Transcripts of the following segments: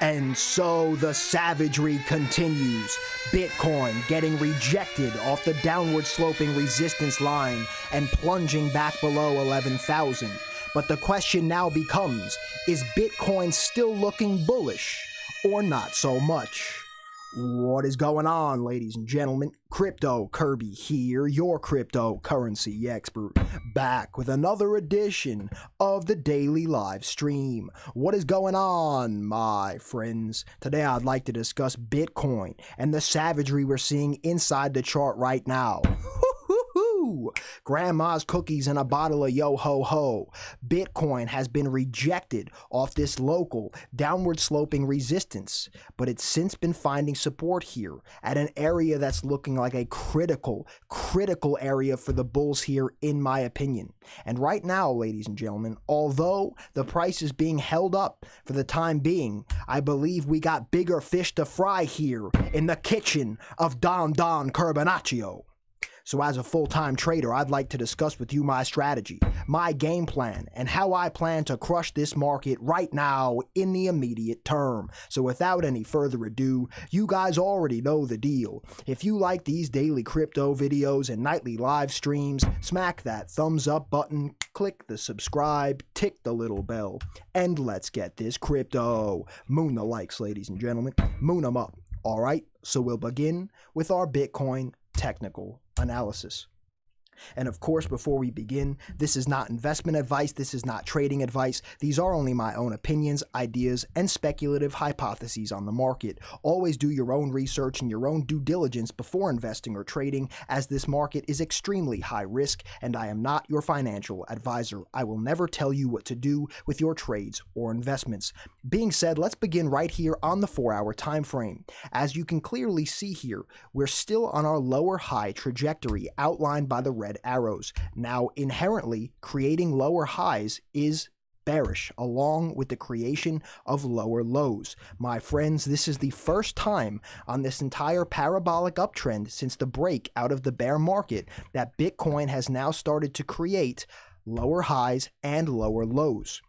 And so the savagery continues. Bitcoin getting rejected off the downward sloping resistance line and plunging back below 11,000. But the question now becomes, is Bitcoin still looking bullish or not so much? What is going on, ladies and gentlemen? Crypto Kirby here, your cryptocurrency expert, back with another edition of the daily live stream. What is going on, my friends? Today I'd like to discuss Bitcoin and the savagery we're seeing inside the chart right now. Grandma's cookies and a bottle of yo-ho-ho. Bitcoin has been rejected off this local downward sloping resistance, but it's since been finding support here at an area that's looking like a critical area for the bulls here, in my opinion. And right now, ladies and gentlemen, although the price is being held up for the time being, I believe we got bigger fish to fry here in the kitchen of Don Carbonaccio. So as a full-time trader, I'd like to discuss with you my strategy, my game plan, and how I plan to crush this market right now in the immediate term. So without any further ado, you guys already know the deal. If you like these daily crypto videos and nightly live streams, smack that thumbs up button, click the subscribe, tick the little bell, and let's get this crypto. Moon the likes, ladies and gentlemen. Moon them up. All right, so we'll begin with our Bitcoin technical analysis. And of course, before we begin, this is not investment advice, this is not trading advice. These are only my own opinions, ideas, and speculative hypotheses on the market. Always do your own research and your own due diligence before investing or trading, as this market is extremely high risk, and I am not your financial advisor. I will never tell you what to do with your trades or investments. Being said, let's begin right here on the 4-hour time frame. As you can clearly see here, we're still on our lower high trajectory outlined by the red arrows. Now, inherently, creating lower highs is bearish, along with the creation of lower lows. My friends, this is the first time on this entire parabolic uptrend since the break out of the bear market that Bitcoin has now started to create lower highs and lower lows.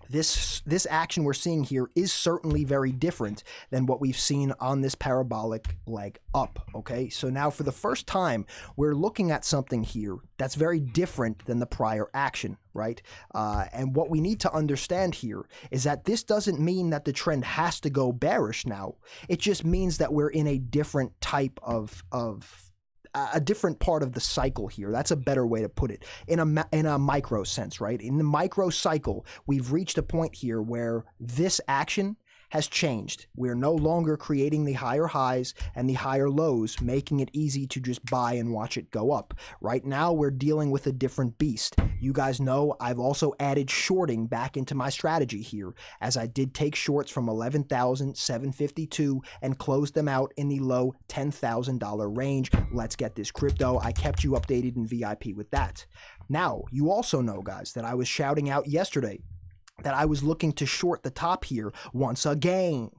This action we're seeing here is certainly very different than what we've seen on this parabolic leg up, okay? So now for the first time, we're looking at something here that's very different than the prior action, right? And what we need to understand here is that this doesn't mean that the trend has to go bearish now. It just means that we're in a different type of a different part of the cycle here. That's a better way to put it, in a micro sense, right? In the micro cycle, we've reached a point here where this action has changed. We're no longer creating the higher highs and the higher lows, making it easy to just buy and watch it go up. Right now, we're dealing with a different beast. You guys know I've also added shorting back into my strategy here, as I did take shorts from 11,752 and closed them out in the low $10,000 range. Let's get this crypto. I kept you updated in VIP with that. Now, you also know, guys, that I was shouting out yesterday that I was looking to short the top here once again.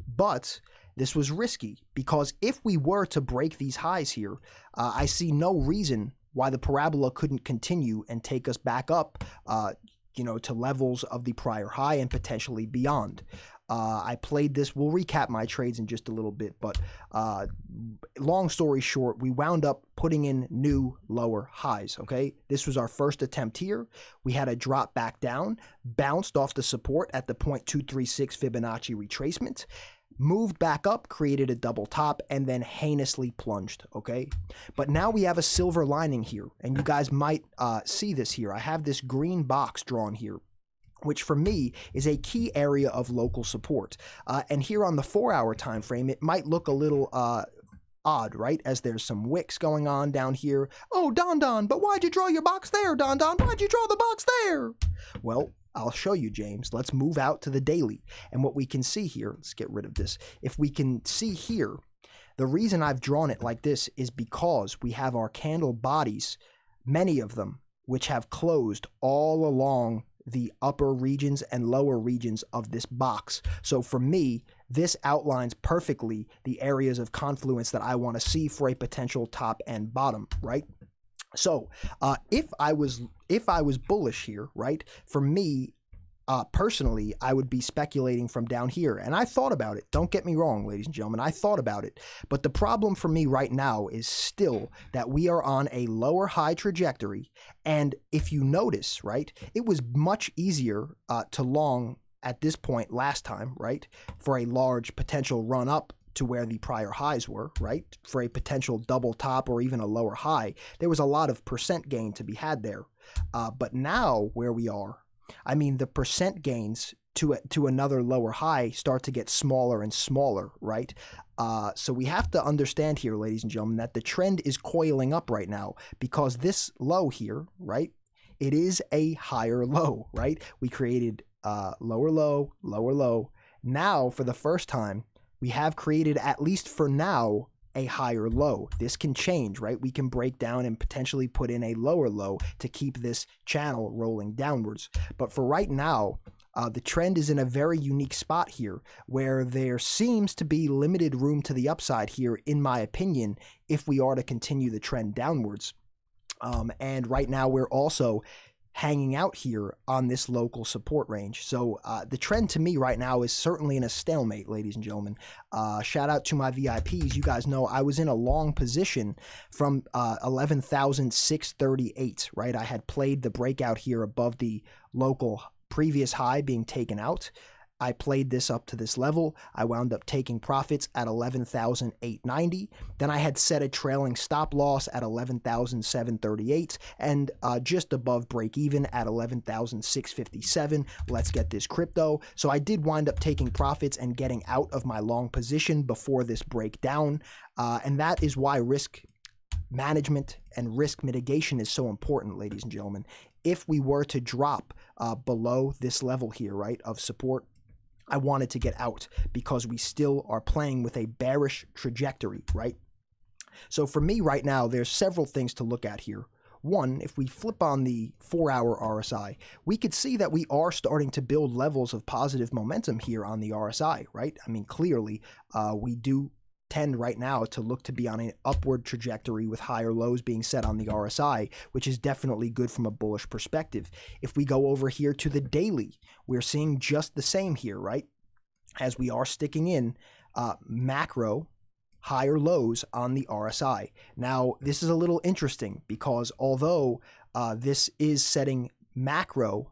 But this was risky, because if we were to break these highs here, I see no reason why the parabola couldn't continue and take us back up, to levels of the prior high and potentially beyond. I played this. We'll recap my trades in just a little bit, but long story short, we wound up putting in new lower highs, okay? This was our first attempt here. We had a drop back down, bounced off the support at the 0.236 Fibonacci retracement, moved back up, created a double top, and then heinously plunged, okay? But now we have a silver lining here, and you guys might see this here. I have this green box drawn here, which for me is a key area of local support. And here on the 4-hour time frame, it might look a little odd, right? As there's some wicks going on down here. Oh, Don, but why'd you draw your box there, Don? Why'd you draw the box there? Well, I'll show you, James. Let's move out to the daily. And what we can see here, let's get rid of this. If we can see here, the reason I've drawn it like this is because we have our candle bodies, many of them, which have closed all along the upper regions and lower regions of this box. So for me, this outlines perfectly the areas of confluence that I want to see for a potential top and bottom, right? So if I was bullish here, right, for me, personally, I would be speculating from down here. And I thought about it. Don't get me wrong, ladies and gentlemen. I thought about it. But the problem for me right now is still that we are on a lower high trajectory. And if you notice, right, it was much easier to long at this point last time, right, for a large potential run up to where the prior highs were, right, for a potential double top or even a lower high. There was a lot of percent gain to be had there. But now where we are, I mean, the percent gains to another lower high start to get smaller and smaller, right? So we have to understand here, ladies and gentlemen, that the trend is coiling up right now because this low here, right, it is a higher low, right? We created lower low, lower low. Now, for the first time, we have created, at least for now, a higher low. This can change, right? We can break down and potentially put in a lower low to keep this channel rolling downwards. But for right now, the trend is in a very unique spot here where there seems to be limited room to the upside here, in my opinion, if we are to continue the trend downwards. And right now we're also hanging out here on this local support range. So the trend to me right now is certainly in a stalemate, ladies and gentlemen. Shout out to my VIPs. You guys know I was in a long position from 11,638, right? I had played the breakout here above the local previous high being taken out. I played this up to this level. I wound up taking profits at 11,890. Then I had set a trailing stop loss at 11,738 and just above break even at 11,657. Let's get this crypto. So I did wind up taking profits and getting out of my long position before this breakdown. And that is why risk management and risk mitigation is so important, ladies and gentlemen. If we were to drop below this level here, right, of support, I wanted to get out because we still are playing with a bearish trajectory, right? So for me right now, there's several things to look at here. One, if we flip on the 4-hour RSI, we could see that we are starting to build levels of positive momentum here on the RSI, right? I mean, clearly, we do tend right now to look to be on an upward trajectory with higher lows being set on the RSI, which is definitely good from a bullish perspective. If we go over here to the daily, we're seeing just the same here, right? As we are sticking in macro higher lows on the RSI. Now, this is a little interesting because although this is setting macro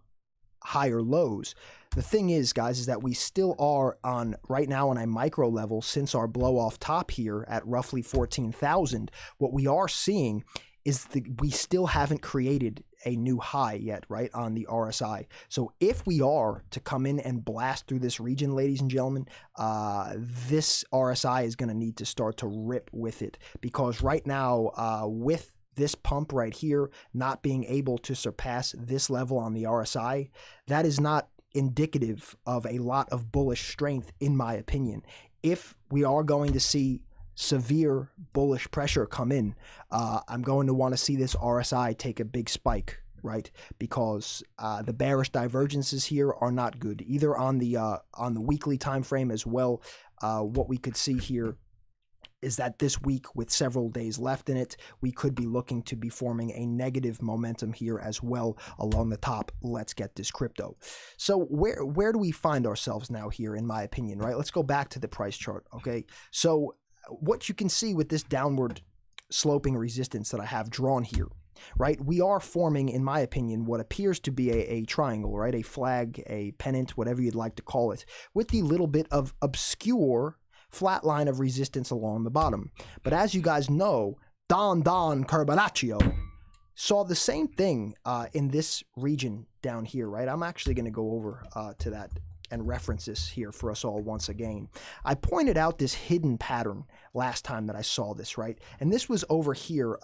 higher lows, the thing is, guys, is that we still are on right now on a micro level since our blow off top here at roughly 14,000. What we are seeing is that we still haven't created a new high yet, right, on the RSI. So if we are to come in and blast through this region, ladies and gentlemen, this RSI is going to need to start to rip with it because right now with this pump right here not being able to surpass this level on the RSI, that is not indicative of a lot of bullish strength, in my opinion. If we are going to see severe bullish pressure come in, I'm going to want to see this RSI take a big spike, right? Because the bearish divergences here are not good, either on the weekly time frame as well. What we could see here is that this week, with several days left in it, we could be looking to be forming a negative momentum here as well along the top. Let's get this crypto. So where do we find ourselves now here, in my opinion, right? Let's go back to the price chart, okay? So what you can see with this downward sloping resistance that I have drawn here, right? We are forming, in my opinion, what appears to be a triangle, right? A flag, a pennant, whatever you'd like to call it, with the little bit of obscure flat line of resistance along the bottom. But as you guys know, Don Carbolaccio saw the same thing in this region down here, right? I'm actually going to go over to that and reference this here for us all once again. I pointed out this hidden pattern last time that I saw this, right? And this was over here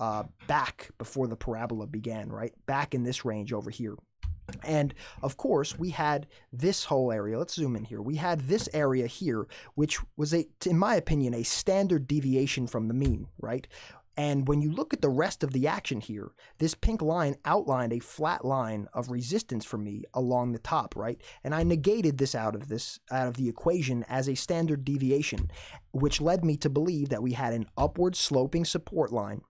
back before the parabola began, right? Back in this range over here. And of course, we had this whole area. Let's zoom in here. We had this area here, which was, in my opinion, a standard deviation from the mean, right? And when you look at the rest of the action here, this pink line outlined a flat line of resistance for me along the top, right? And I negated this out of the equation as a standard deviation, which led me to believe that we had an upward sloping support line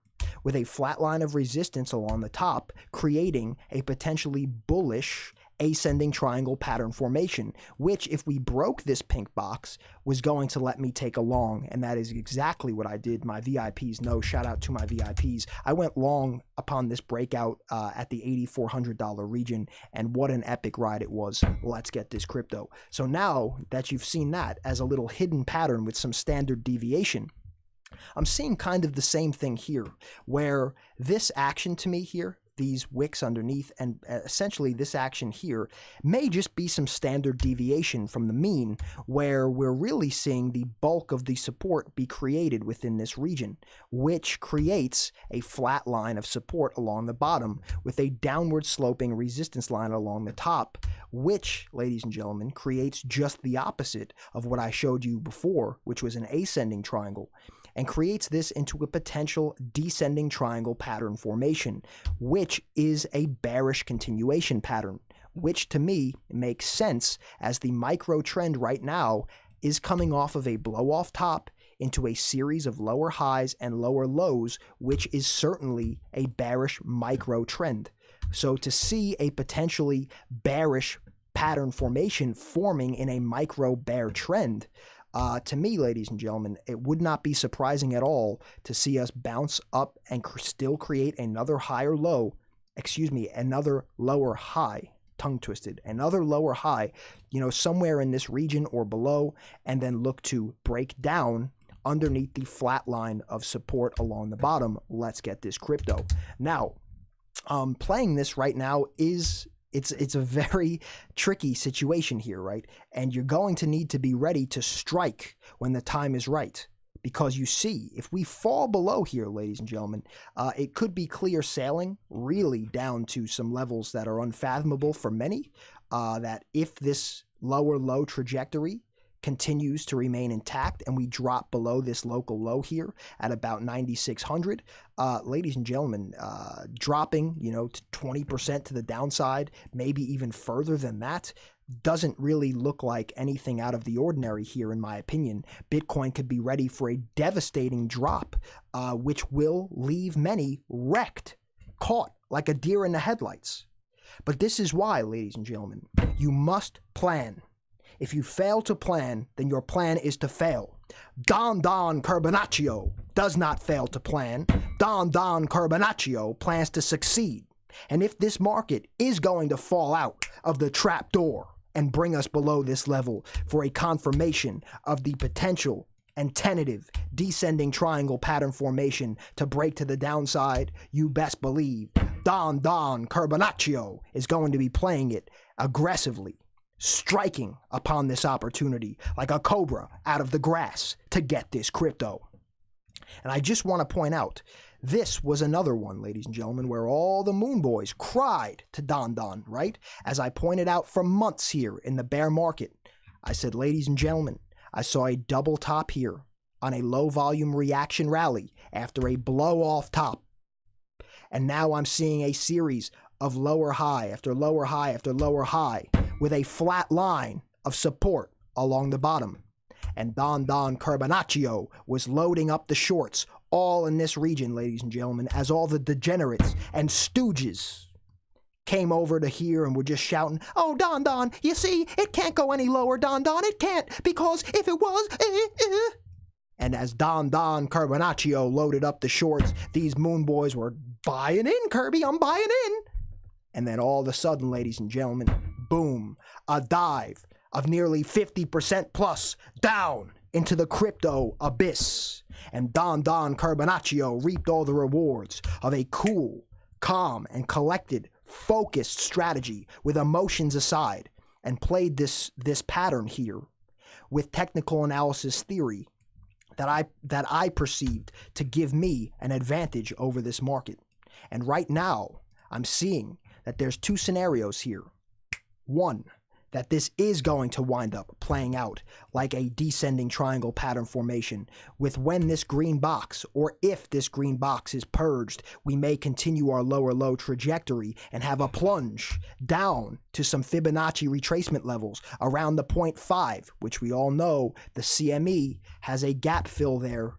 with a flat line of resistance along the top, creating a potentially bullish ascending triangle pattern formation, which if we broke this pink box was going to let me take a long, and that is exactly what I did. My VIPs know, shout out to my VIPs. I went long upon this breakout at the $8,400 region, and what an epic ride it was. Let's get this crypto. So now that you've seen that as a little hidden pattern with some standard deviation, I'm seeing kind of the same thing here, where this action to me here, these wicks underneath, and essentially this action here may just be some standard deviation from the mean, where we're really seeing the bulk of the support be created within this region, which creates a flat line of support along the bottom with a downward sloping resistance line along the top, which, ladies and gentlemen, creates just the opposite of what I showed you before, which was an ascending triangle, and creates this into a potential descending triangle pattern formation, which is a bearish continuation pattern, which to me makes sense as the micro trend right now is coming off of a blow off top into a series of lower highs and lower lows, which is certainly a bearish micro trend. So to see a potentially bearish pattern formation forming in a micro bear trend, to me, ladies and gentlemen, it would not be surprising at all to see us bounce up and still create another higher low, another lower high, tongue twisted, another lower high, somewhere in this region or below, and then look to break down underneath the flat line of support along the bottom. Let's get this crypto. Now, playing this right now is... It's a very tricky situation here, right? And you're going to need to be ready to strike when the time is right. Because you see, if we fall below here, ladies and gentlemen, it could be clear sailing really down to some levels that are unfathomable for many. That if this lower low trajectory continues to remain intact and we drop below this local low here at about 9,600, ladies and gentlemen, dropping, to 20% to the downside, maybe even further than that, doesn't really look like anything out of the ordinary here, in my opinion. Bitcoin could be ready for a devastating drop, which will leave many wrecked, caught like a deer in the headlights. But this is why, ladies and gentlemen, you must plan. If you fail to plan, then your plan is to fail. Don Carbonaccio does not fail to plan. Don Carbonaccio plans to succeed. And if this market is going to fall out of the trap door and bring us below this level for a confirmation of the potential and tentative descending triangle pattern formation to break to the downside, you best believe Don Carbonaccio is going to be playing it aggressively, striking upon this opportunity like a cobra out of the grass to get this crypto. And I just want to point out, this was another one, ladies and gentlemen, where all the moon boys cried to Don, right? As I pointed out for months here in the bear market, I said, ladies and gentlemen, I saw a double top here on a low volume reaction rally after a blow off top. And now I'm seeing a series of lower high after lower high after lower high with a flat line of support along the bottom. And Don Carbonaccio was loading up the shorts all in this region, ladies and gentlemen, as all the degenerates and stooges came over to here and were just shouting, oh, Don, you see, it can't go any lower, Don, it can't, because if it was, And as Don Carbonaccio loaded up the shorts, these moon boys were buying in, Kirby, I'm buying in. And then all of a sudden, ladies and gentlemen, boom, a dive of nearly 50% plus down into the crypto abyss. And Don Carbonaccio reaped all the rewards of a cool, calm, and collected, focused strategy with emotions aside, and played this pattern here with technical analysis theory that I perceived to give me an advantage over this market. And right now, I'm seeing that there's two scenarios here. One, that this is going to wind up playing out like a descending triangle pattern formation, with when this green box, or if this green box is purged, we may continue our lower low trajectory and have a plunge down to some Fibonacci retracement levels around the 0.5, which we all know the CME has a gap fill there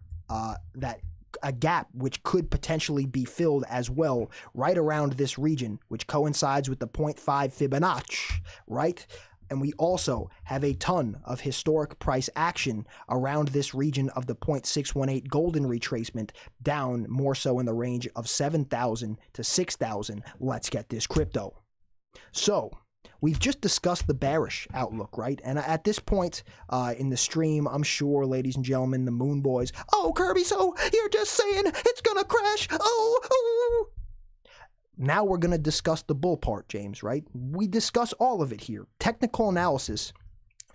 that a gap which could potentially be filled as well right around this region, which coincides with the 0.5 Fibonacci, right? And we also have a ton of historic price action around this region of the 0.618 golden retracement, down more so in the range of 7,000 to 6,000. Let's get this crypto. So we've just discussed the bearish outlook, right? And at this point in the stream, I'm sure, ladies and gentlemen, the Moon Boys, oh, Kirby, so you're just saying it's gonna crash? Oh. Now we're going to discuss the bull part, James, right? We discuss all of it here. Technical analysis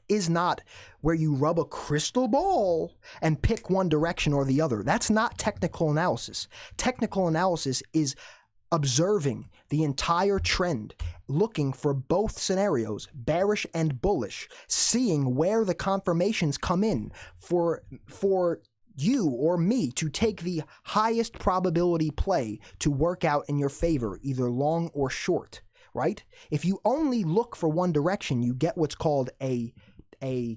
is not where you rub a crystal ball and pick one direction or the other. That's not technical analysis. Technical analysis is observing the entire trend, looking for both scenarios, bearish and bullish, seeing where the confirmations come in for you or me to take the highest probability play to work out in your favor, either long or short, right? If you only look for one direction, you get what's called a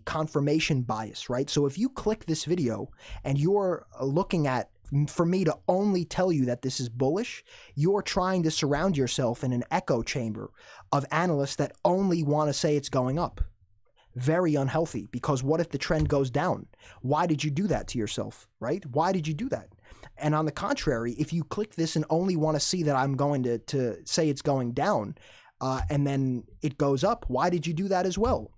confirmation bias, right? So if you click this video and you're looking at, for me to only tell you that this is bullish, you're trying to surround yourself in an echo chamber of analysts that only want to say it's going up. Very unhealthy, because what if the trend goes down? Why did you do that to yourself, right? Why did you do that? And on the contrary, if you click this and only want to see that I'm going to say it's going down and then it goes up, why did you do that as well?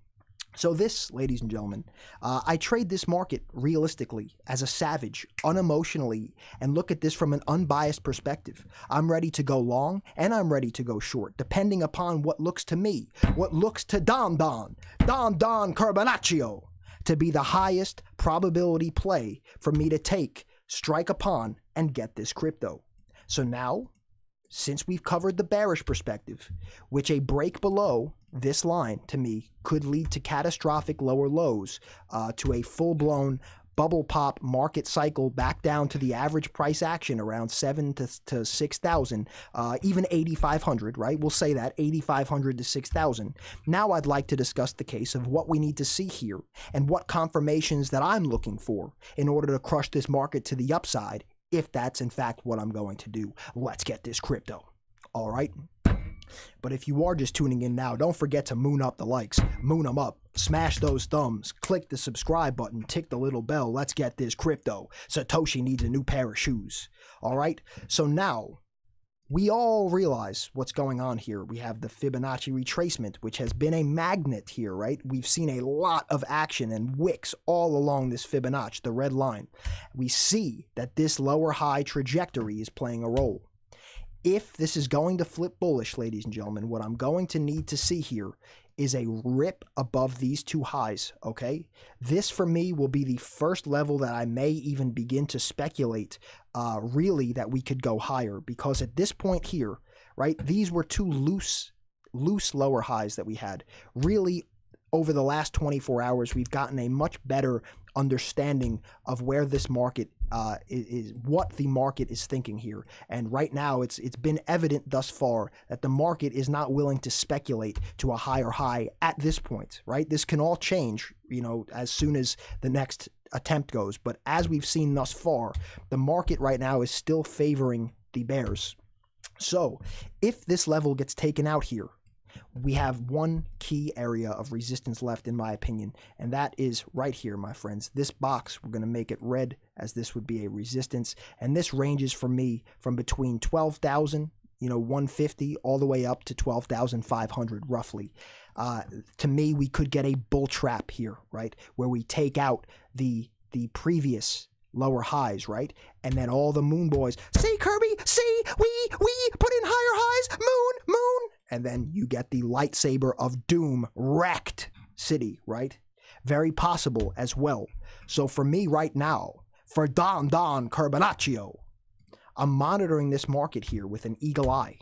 So this, ladies and gentlemen, I trade this market realistically, as a savage, unemotionally, and look at this from an unbiased perspective. I'm ready to go long and I'm ready to go short, depending upon what looks to me, what looks to Don Carbonaccio to be the highest probability play for me to take, strike upon, and get this crypto. So now, since we've covered the bearish perspective, which a break below this line to me could lead to catastrophic lower lows, to a full-blown bubble pop market cycle back down to the average price action around 7,000 to 6,000, even 8,500, right? We'll say that 8,500 to 6,000. Now I'd like to discuss the case of what we need to see here and what confirmations that I'm looking for in order to crush this market to the upside, if that's in fact what I'm going to do. Let's get this crypto. All right. But if you are just tuning in now, don't forget to moon up the likes, moon them up, smash those thumbs, click the subscribe button, tick the little bell. Let's get this crypto. Satoshi needs a new pair of shoes. All right. So now we all realize what's going on here. We have the Fibonacci retracement, which has been a magnet here, right? We've seen a lot of action and wicks all along this Fibonacci, the red line. We see that this lower high trajectory is playing a role. If this is going to flip bullish, ladies and gentlemen, what I'm going to need to see here is a rip above these two highs, okay? This, for me, will be the first level that I may even begin to speculate, really, that we could go higher. Because at this point here, right, these were two loose lower highs that we had. Really, over the last 24 hours, we've gotten a much better understanding of where this market is, what the market is thinking here. And right now, it's been evident thus far that the market is not willing to speculate to a higher high at this point, right? This can all change, you know, as soon as the next attempt goes. But as we've seen thus far, the market right now is still favoring the bears. So if this level gets taken out here, we have one key area of resistance left, in my opinion, and that is right here, my friends. This box, we're going to make it red, as this would be a resistance, and this ranges for me from between 12,000, 150, all the way up to 12,500, roughly. To me, we could get a bull trap here, right, where we take out the previous lower highs, right? And then all the moon boys, see, Kirby, see, we put in higher highs, moon. And then you get the lightsaber of doom, wrecked city, right? Very possible as well. So for me right now, for Don Carbonaccio, I'm monitoring this market here with an eagle eye.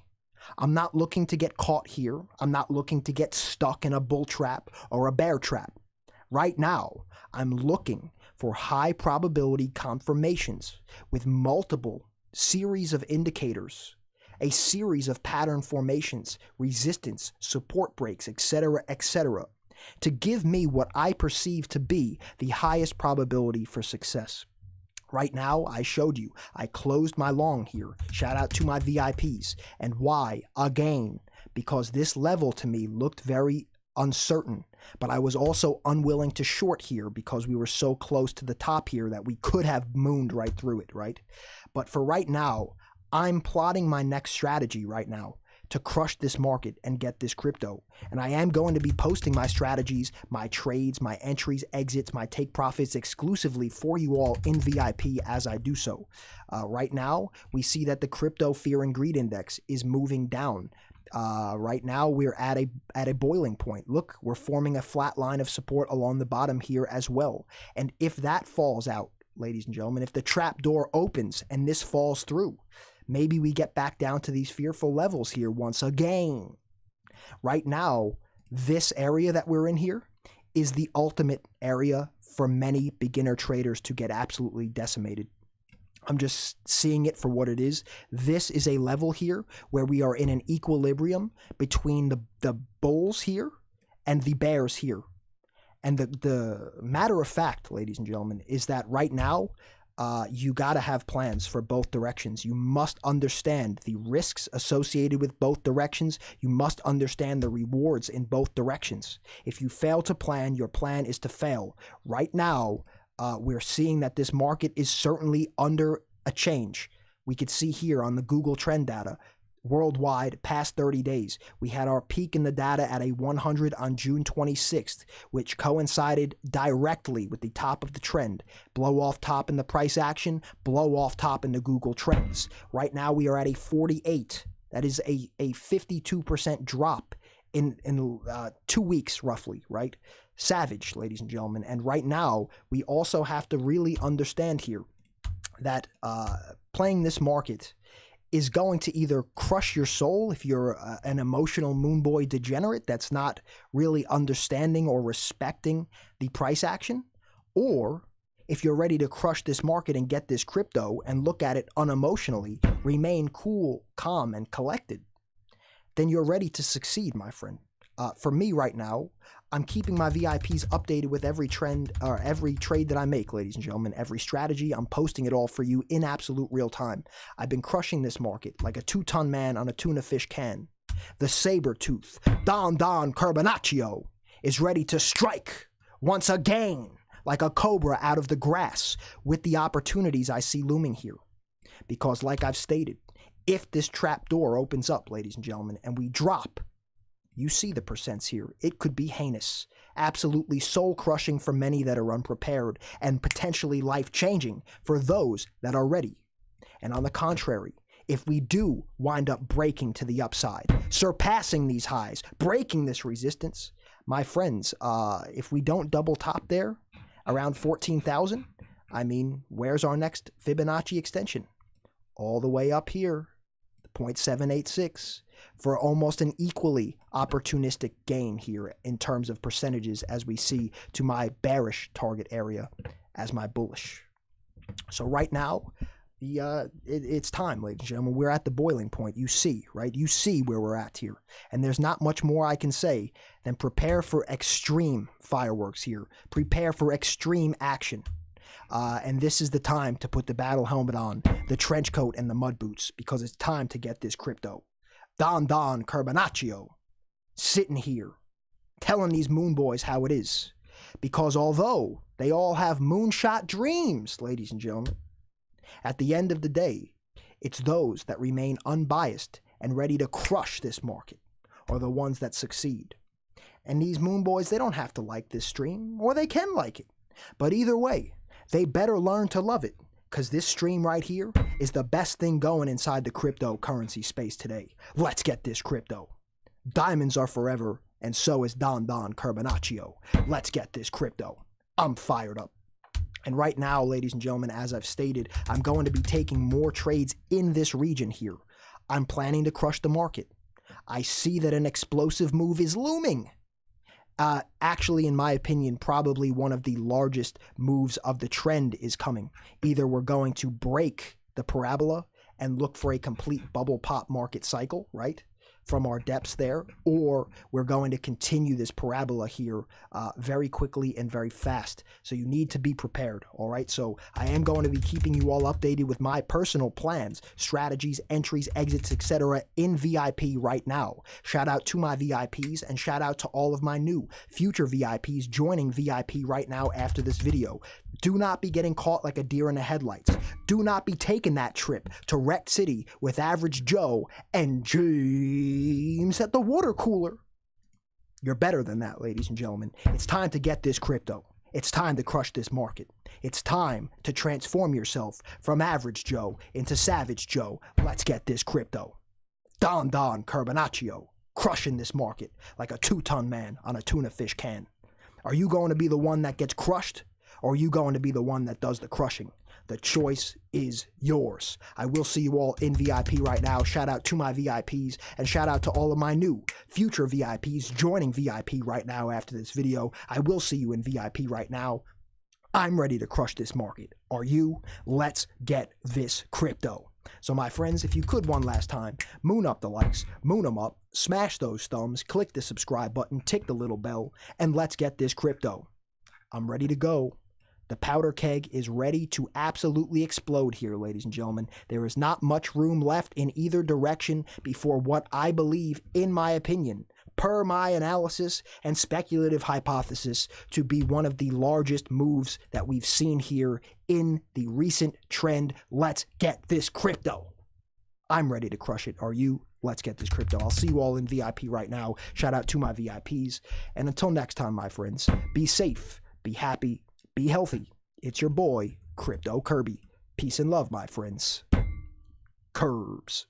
I'm not looking to get caught here. I'm not looking to get stuck in a bull trap or a bear trap. Right now, I'm looking for high probability confirmations with multiple series of indicators, a series of pattern formations, resistance, support breaks, etc., to give me what I perceive to be the highest probability for success. Right now, I showed you, I closed my long here. Shout out to my VIPs. And why? Again, because this level to me looked very uncertain, but I was also unwilling to short here because we were so close to the top here that we could have mooned right through it, right? But for right now, I'm plotting my next strategy right now to crush this market and get this crypto. And I am going to be posting my strategies, my trades, my entries, exits, my take profits exclusively for you all in VIP as I do so. Right now, we see that the crypto fear and greed index is moving down. Right now, we're at a boiling point. Look, we're forming a flat line of support along the bottom here as well. And if that falls out, ladies and gentlemen, if the trap door opens and this falls through, maybe we get back down to these fearful levels here once again. Right now, this area that we're in here is the ultimate area for many beginner traders to get absolutely decimated. I'm just seeing it for what it is. This is a level here where we are in an equilibrium between the bulls here and the bears here. And the matter of fact, ladies and gentlemen, is that right now, you got to have plans for both directions. You must understand the risks associated with both directions. You must understand the rewards in both directions. If you fail to plan, your plan is to fail. Right now, we're seeing that this market is certainly under a change. We could see here on the Google trend data, worldwide, past 30 days, we had our peak in the data at a 100 on June 26th, which coincided directly with the top of the trend. Blow off top in the price action, blow off top in the Google trends. Right now, we are at a 48. That is a 52% drop in 2 weeks, roughly, right? Savage, ladies and gentlemen. And right now, we also have to really understand here that playing this market is going to either crush your soul if you're an emotional moon boy degenerate that's not really understanding or respecting the price action, or if you're ready to crush this market and get this crypto and look at it unemotionally, remain cool, calm, and collected, then you're ready to succeed, my friend. For me right now, I'm keeping my VIPs updated with every trend or every trade that I make, ladies and gentlemen, every strategy. I'm posting it all for you in absolute real time. I've been crushing this market like a 2-ton man on a tuna fish can. The saber tooth, Don Carbonaccio, is ready to strike once again like a cobra out of the grass with the opportunities I see looming here. Because like I've stated, if this trap door opens up, ladies and gentlemen, and we drop, you see the percents here. It could be heinous, absolutely soul-crushing for many that are unprepared, and potentially life-changing for those that are ready. And on the contrary, if we do wind up breaking to the upside, surpassing these highs, breaking this resistance, my friends, if we don't double top there, around 14,000, I mean, where's our next Fibonacci extension? All the way up here, 0.786. For almost an equally opportunistic gain here in terms of percentages as we see to my bearish target area as my bullish. So right now, it's time, ladies and gentlemen. We're at the boiling point. You see, right? You see where we're at here. And there's not much more I can say than prepare for extreme fireworks here. Prepare for extreme action. And this is the time to put the battle helmet on, the trench coat, and the mud boots, because it's time to get this crypto. Don Carbonaccio, sitting here, telling these moon boys how it is. Because although they all have moonshot dreams, ladies and gentlemen, at the end of the day, it's those that remain unbiased and ready to crush this market are the ones that succeed. And these moon boys, they don't have to like this stream, or they can like it. But either way, they better learn to love it, because this stream right here is the best thing going inside the cryptocurrency space today. Let's get this crypto. Diamonds are forever, and so is Don Carbonaccio. Let's get this crypto. I'm fired up. And right now, ladies and gentlemen, as I've stated, I'm going to be taking more trades in this region here. I'm planning to crush the market. I see that an explosive move is looming. Actually, in my opinion, probably one of the largest moves of the trend is coming. Either we're going to break the parabola and look for a complete bubble pop market cycle, right? from our depths there, or we're going to continue this parabola here very quickly and very fast. So you need to be prepared, all right? So I am going to be keeping you all updated with my personal plans, strategies, entries, exits, etc. in VIP right now. Shout out to my VIPs and shout out to all of my new future VIPs joining VIP right now after this video. Do not be getting caught like a deer in the headlights. Do not be taking that trip to Wreck City with Average Joe and James at the water cooler. You're better than that, ladies and gentlemen. It's time to get this crypto. It's time to crush this market. It's time to transform yourself from Average Joe into Savage Joe. Let's get this crypto. Don Carbonaccio, crushing this market like a 2-ton man on a tuna fish can. Are you going to be the one that gets crushed? Or are you going to be the one that does the crushing? The choice is yours. I will see you all in VIP right now. Shout out to my VIPs and shout out to all of my new future VIPs joining VIP right now after this video. I will see you in VIP right now. I'm ready to crush this market. Are you? Let's get this crypto. So my friends, if you could one last time, moon up the likes, moon them up, smash those thumbs, click the subscribe button, tick the little bell, and let's get this crypto. I'm ready to go. The powder keg is ready to absolutely explode here, ladies and gentlemen. There is not much room left in either direction before what I believe, in my opinion, per my analysis and speculative hypothesis, to be one of the largest moves that we've seen here in the recent trend. Let's get this crypto. I'm ready to crush it. Are you? Let's get this crypto. I'll see you all in VIP right now. Shout out to my VIPs. And until next time, my friends, be safe, be happy, be healthy. It's your boy, Crypto Kirby. Peace and love, my friends. Curbs.